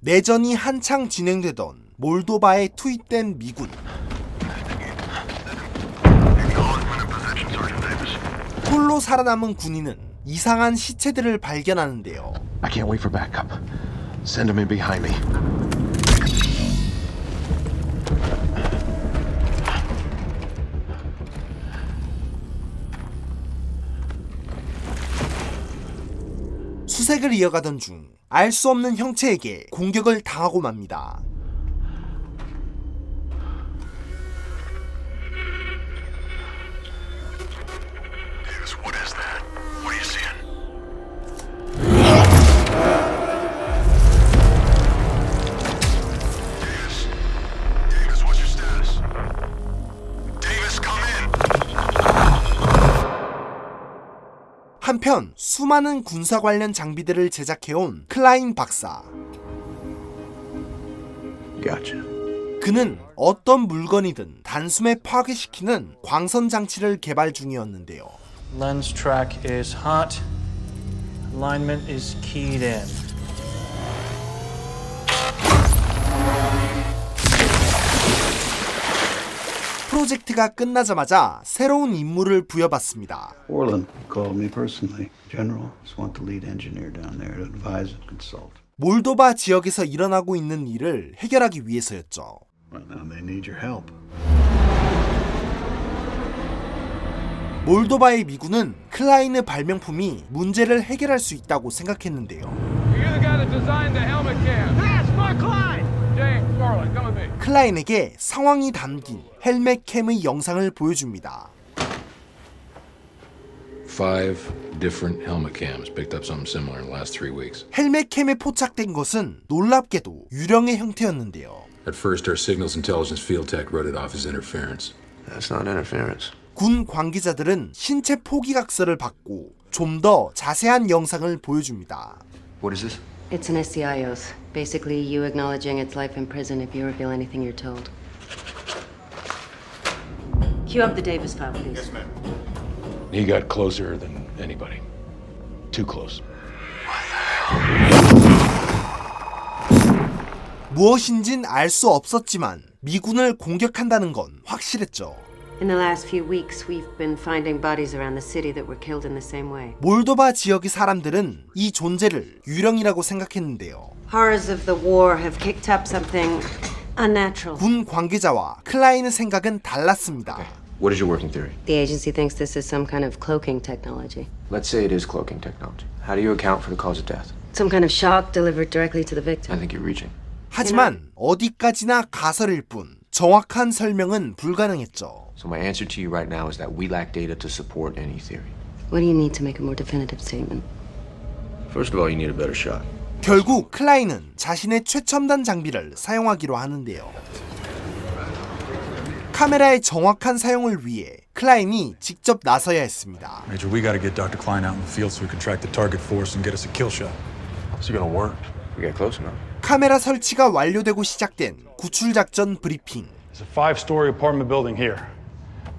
내전이 한창 진행되던 몰도바에 투입된 미군. 홀로 살아남은 군인은 이상한 시체들을 발견하는데요. I can't wait for backup. Send them in behind me. 수색을 이어가던 중 알 수 없는 형체에게 공격을 당하고 맙니다. What is that? What are you seeing? Davis, what's your status? Davis, come in. 한편 수많은 군사 관련 장비들을 제작해온 클라인 박사. Gotcha. 그는 어떤 물건이든 단숨에 파괴시키는 광선 장치를 개발 중이었는데요. Lens track is hot. Alignment is keyed in. 프로젝트가 끝나자마자 새로운 임무를 부여받습니다. Orland called me personally. General, just want the lead engineer down there to advise and consult. 몰도바 지역에서 일어나고 있는 일을 해결하기 위해서였죠. Right now they need your help. 몰도바의 미군은 클라인의 발명품이 문제를 해결할 수 있다고 생각했는데요. You're the guy that designed the helmet cam. That's Mark Klein. James, Orland, come with me. 클라인에게 상황이 담긴 헬멧 캠의 영상을 보여줍니다. 5 different helmet cams picked up something similar in the last 3 weeks. 헬멧 캠에 포착된 것은 놀랍게도 유령의 형태였는데요. At first, our signals intelligence field tech wrote it off as interference. That's not interference. 군 관계자들은 신체 포기각서를 받고 좀 더 자세한 영상을 보여줍니다. What is this? It's an SCIOS. Basically, you acknowledging its life in prison if you reveal anything you're told. Cue up the Davis file, please. Yes, ma'am. He got closer than anybody. Too close. 무엇인진 알 수 없었지만 미군을 공격한다는 건 확실했죠. In the last few weeks, we've been finding bodies around the city that were killed in the same way. 몰도바 지역의 사람들은 이 존재를 유령이라고 생각했는데요. Horrors of the war have kicked up something unnatural. 군 관계자와 클라인의 생각은 달랐습니다. What is your working theory? The agency thinks this is some kind of cloaking technology. Let's say it is cloaking technology. How do you account for the cause of death? Some kind of shock delivered directly to the victim. I think you're reaching. 하지만 어디까지나 가설일 뿐 정확한 설명은 불가능했죠. So my answer to you right now is that we lack data to support any theory. What do you need to make a more definitive statement? First of all, you need a better shot. 결국 클라인은 자신의 최첨단 장비를 사용하기로 하는데요. 카메라의 정확한 사용을 위해 클라인이 직접 나서야 했습니다. Major, we gotta get Dr. Klein out in the field so we can track the target for us and get us a kill shot. Is it gonna work? We get close enough. 카메라 설치가 완료되고 시작된 구출작전 브리핑. There's a 5-story apartment building here.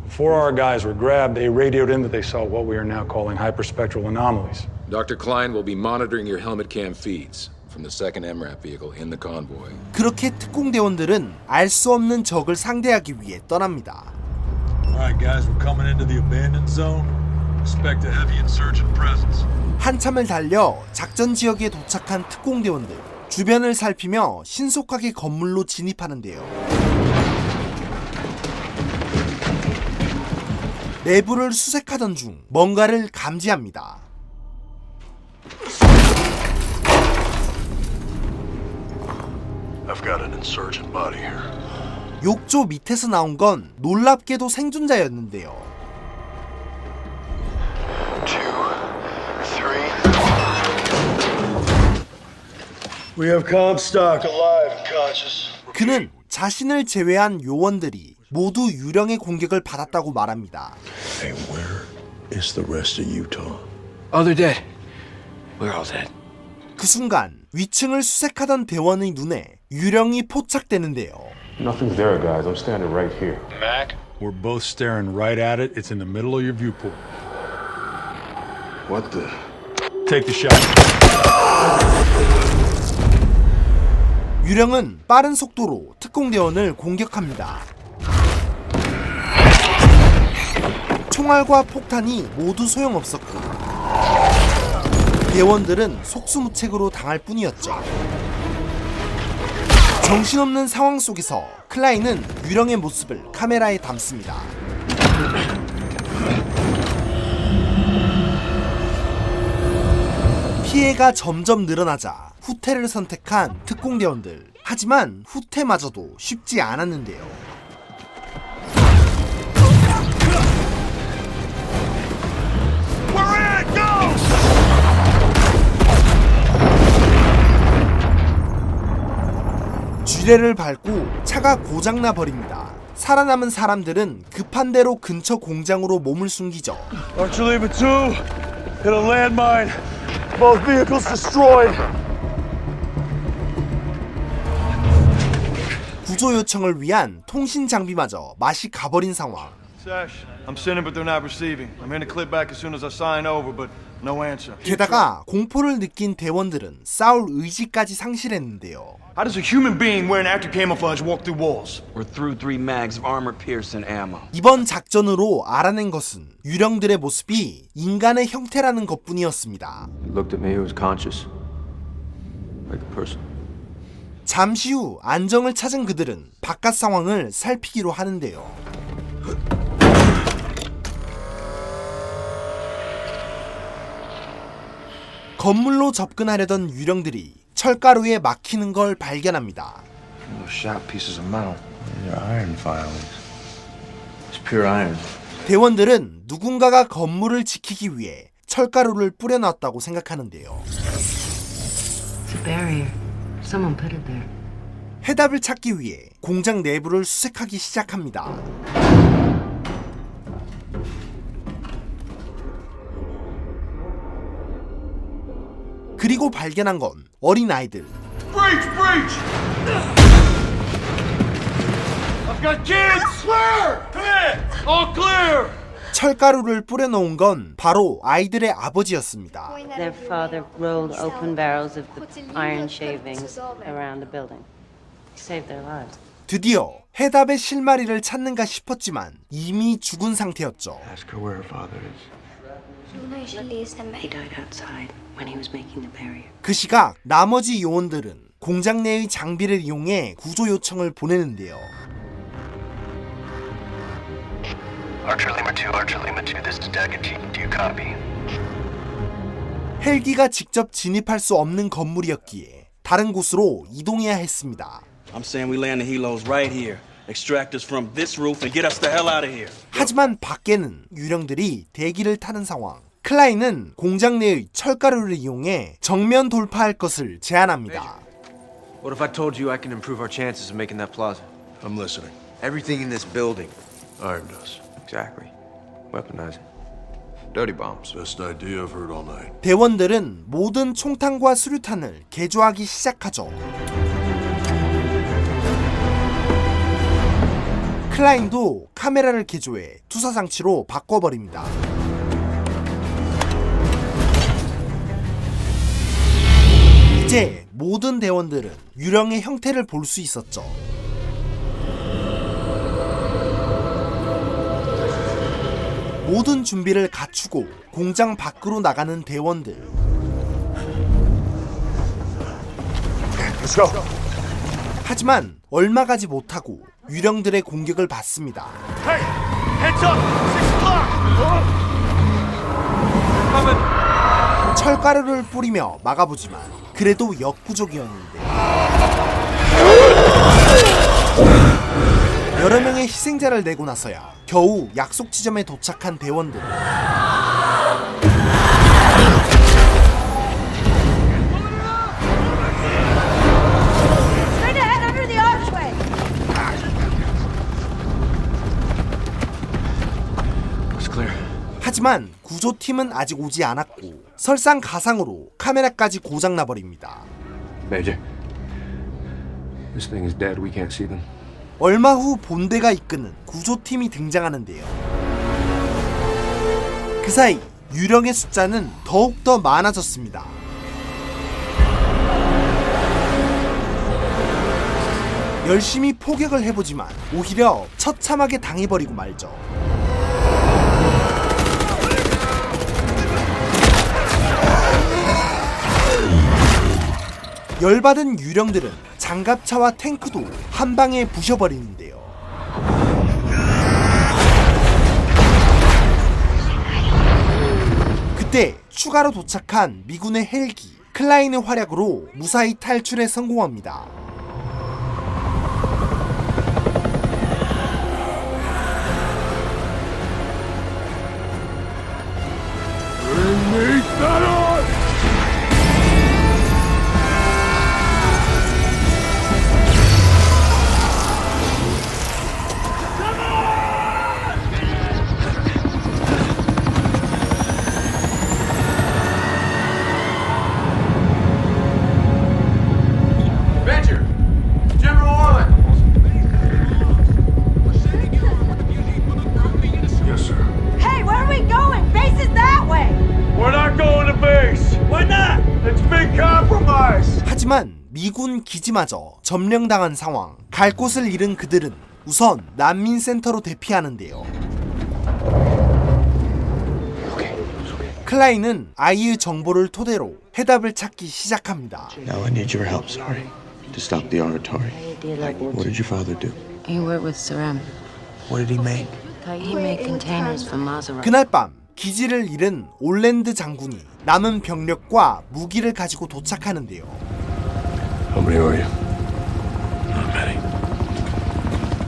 Before our guys were grabbed, they radioed in that they saw what we are now calling hyperspectral anomalies. Dr. Klein will be monitoring your helmet cam feeds from the second MRAP vehicle in the convoy. 그렇게 특공대원들은 알 수 없는 적을 상대하기 위해 떠납니다. Alright guys, we're coming into the abandoned zone. Expect a heavy insurgent presence. 한참을 달려 작전 지역에 도착한 특공대원들. 주변을 살피며 신속하게 건물로 진입하는데요. 내부를 수색하던 중 뭔가를 감지합니다. I've got an insurgent body here. 욕조 밑에서 나온 건 놀랍게도 생존자였는데요. 2, 3. We have Comstock alive and conscious. 그는 자신을 제외한 요원들이 모두 유령의 공격을 받았다고 말합니다. Hey, where is the rest of Utah? Oh, they're dead. We're all dead. 그 순간 위층을 수색하던 대원의 눈에 유령이 포착되는데요. Nothing's there, guys. I'm standing right here. Mac? We're both staring right at it. It's in the middle of your viewport. What the? Take the shot. 유령은 빠른 속도로 특공대원을 공격합니다. 총알과 폭탄이 모두 소용없었고 대원들은 속수무책으로 당할 뿐이었죠. 정신없는 상황 속에서 클라인은 유령의 모습을 카메라에 담습니다. 피해가 점점 늘어나자 후퇴를 선택한 특공대원들. 하지만 후퇴마저도 쉽지 않았는데요. 쥐레를 밟고 차가 고장나 버립니다. 살아남은 사람들은 급한 대로 근처 공장으로 몸을 숨기죠. Archer Lima 2, hit a landmine. Both vehicles destroyed. 구조 요청을 위한 통신 장비마저 맛이 가버린 상황. Sash, I'm sending but they're not receiving. I'm here to clip back as soon as I sign over, but no answer. 게다가 공포를 느낀 대원들은 싸울 의지까지 상실했는데요. How does a human being wearing active camouflage walk through walls? We're through 3 mags of armor-piercing ammo. 이번 작전으로 알아낸 것은 유령들의 모습이 인간의 형태라는 것뿐이었습니다. He looked at me, he was conscious. Like a person. 잠시 후 안정을 찾은 그들은 바깥 상황을 살피기로 하는데요. 건물로 접근하려던 유령들이 철가루에 막히는 걸 발견합니다. Sharp pieces of metal. They're iron filings. It's pure iron. 대원들은 누군가가 건물을 지키기 위해 철가루를 뿌려놨다고 생각하는데요. It's a barrier. Someone put it there. 해답을 찾기 위해 공장 내부를 수색하기 시작합니다. 그리고 발견한 건 어린 아이들. Breach! Breach! I've got kids! Clear! Clear! All clear! 철가루를 뿌려놓은 건 바로 아이들의 아버지였습니다. Their father rolled open barrels of the iron shavings around the building. Saved their lives. 드디어 해답의 실마리를 찾는가 싶었지만 이미 죽은 상태였죠. Ask her where her father is. He died outside when he was making the barrier. 그 시각 나머지 요원들은 공장 내의 장비를 이용해 구조 요청을 보내는데요. Archer Lima 2, this is Daggett. Do you copy? 헬기가 직접 진입할 수 없는 건물이었기에 다른 곳으로 이동해야 했습니다. I'm saying we land the helos right here. Extract us from this roof and get us the hell out of here. 하지만 밖에는 유령들이 대기를 타는 상황. 클라인은 공장 내의 철가루를 이용해 정면 돌파할 것을 제안합니다. What if I told you I can improve our chances of making that plaza? I'm listening. Everything in this building. Iron dust. Exactly. Weaponize it. Dirty bombs. Best idea I've heard all night. 대원들은 모든 총탄과 수류탄을 개조하기 시작하죠. 클라인도 카메라를 개조해 투사장치로 바꿔버립니다. 이제 모든 대원들은 유령의 형태를 볼 수 있었죠. 모든 준비를 갖추고 공장 밖으로 나가는 대원들. Let's go. 하지만 얼마 가지 못하고 유령들의 공격을 받습니다. Hey! Heads up! 6 o'clock! 철가루를 뿌리며 막아보지만 그래도 역부족이었는데 여러 명의 희생자를 내고 나서야 겨우 약속 지점에 도착한 대원들. 하지만 구조팀은 아직 오지 않았고 설상가상으로 카메라까지 고장나버립니다. Major, this thing is dead. We can't see them. 얼마 후 본대가 이끄는 구조팀이 등장하는데요. 그 사이 유령의 숫자는 더욱더 많아졌습니다. 열심히 포격을 해보지만 오히려 처참하게 당해버리고 말죠. 열받은 유령들은 장갑차와 탱크도 한 방에 부셔버리는데요. 그때 추가로 도착한 미군의 헬기 클라인의 활약으로 무사히 탈출에 성공합니다. Major! General Orland! Yes, sir. Hey, where are we going? Base is that way! We're not going to base. Why not? It's been compromised. 하지만 미군 기지마저 점령당한 상황. 갈 곳을 잃은 그들은 우선 난민센터로 대피하는데요. 클라인은 아이의 정보를 토대로 해답을 찾기 시작합니다. Now I need your help, sorry. To stop the oratory. What did your father do? He worked with ceramic. What did he make? He made containers for Maserati. 그날 밤 기지를 잃은 올랜드 장군이 남은 병력과 무기를 가지고 도착하는데요. How many are you? Not many.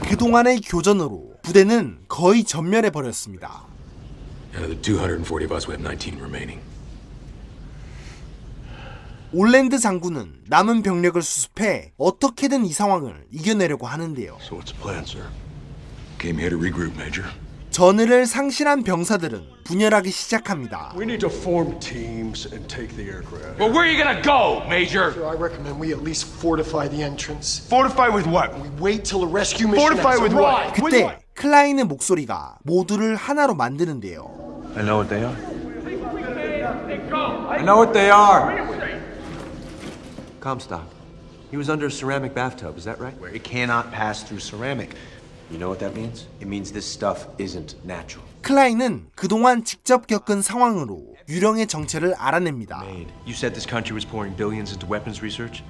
그동안의 교전으로 부대는 거의 전멸해버렸습니다. Out of the 240 of us, we have 19 remaining. 올랜드 장군은 남은 병력을 수습해 어떻게든 이 상황을 이겨내려고 하는데요. So what's the plan, sir? Came here to regroup, Major. 전의를 상실한 병사들은 분열하기 시작합니다. We need to form teams and take the aircraft. Well, where are you gonna go, Major? I recommend we at least fortify the entrance. Fortify with what? We wait till the rescue mission Fortify has with arrived. what? 그때 클라인의 목소리가 모두를 하나로 만드는데요. I know what they are. I know what they are! Comstock. He was under a ceramic bathtub, is that right? Where it cannot pass through ceramic. You know what that means? It means this stuff isn't natural. 클라인은 그동안 직접 겪은 상황으로 유령의 정체를 알아냅니다. You said this country was pouring billions into weapons research?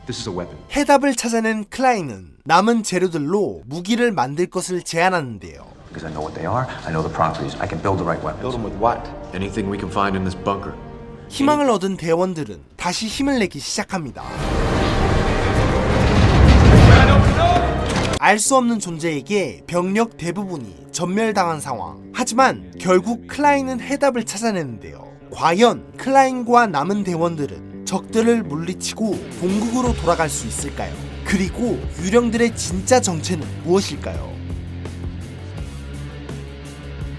This is a weapon. 해답을 찾아낸 클라인은 남은 재료들로 무기를 만들 것을 제안하는데요. Because I know what they are, I know the properties, I can build the right weapons. Build them with what? Anything we can find in this bunker. 희망을 얻은 대원들은 다시 힘을 내기 시작합니다. 알 수 없는 존재에게 병력 대부분이 전멸당한 상황. 하지만 결국 클라인은 해답을 찾아내는데요. 과연 클라인과 남은 대원들은 적들을 물리치고 본국으로 돌아갈 수 있을까요? 그리고 유령들의 진짜 정체는 무엇일까요?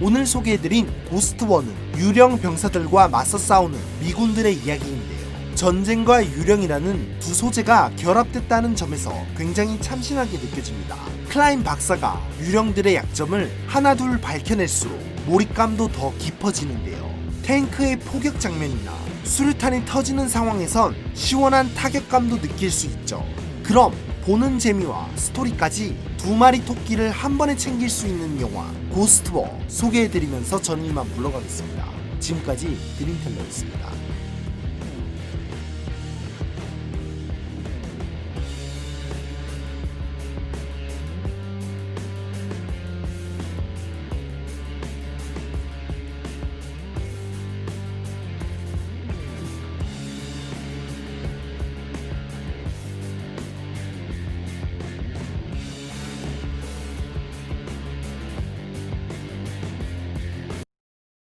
오늘 소개해드린 고스트워는 유령 병사들과 맞서 싸우는 미군들의 이야기인데요. 전쟁과 유령이라는 두 소재가 결합됐다는 점에서 굉장히 참신하게 느껴집니다. 클라인 박사가 유령들의 약점을 하나둘 밝혀낼수록 몰입감도 더 깊어지는데요. 탱크의 포격 장면이나 수류탄이 터지는 상황에선 시원한 타격감도 느낄 수 있죠. 그럼 보는 재미와 스토리까지 두 마리 토끼를 한 번에 챙길 수 있는 영화 고스트워 소개해드리면서 저는 이만 물러가겠습니다. 지금까지 드림텔러였습니다.